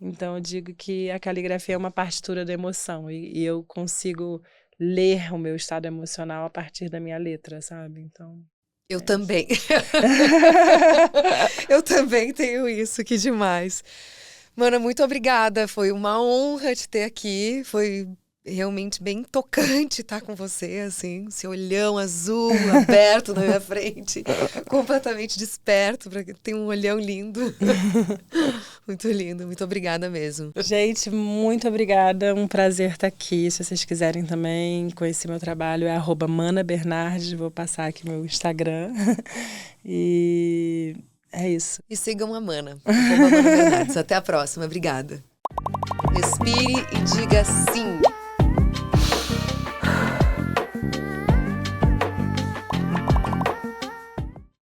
Então eu digo que a caligrafia é uma partitura da emoção e eu consigo ler o meu estado emocional a partir da minha letra, sabe? Então... Eu também. Eu também tenho isso, que demais. Mana, muito obrigada. Foi uma honra te ter aqui. Foi realmente bem tocante estar com você, assim, esse olhão azul aberto na minha frente, completamente desperto, porque tem um olhão lindo. Muito lindo, muito obrigada mesmo. Gente, muito obrigada, um prazer estar aqui. Se vocês quiserem também conhecer meu trabalho, é @manabernardes, vou passar aqui meu Instagram. E é isso. E sigam a Mana, @Mana Bernardes. Até a próxima, obrigada. Respire e diga sim.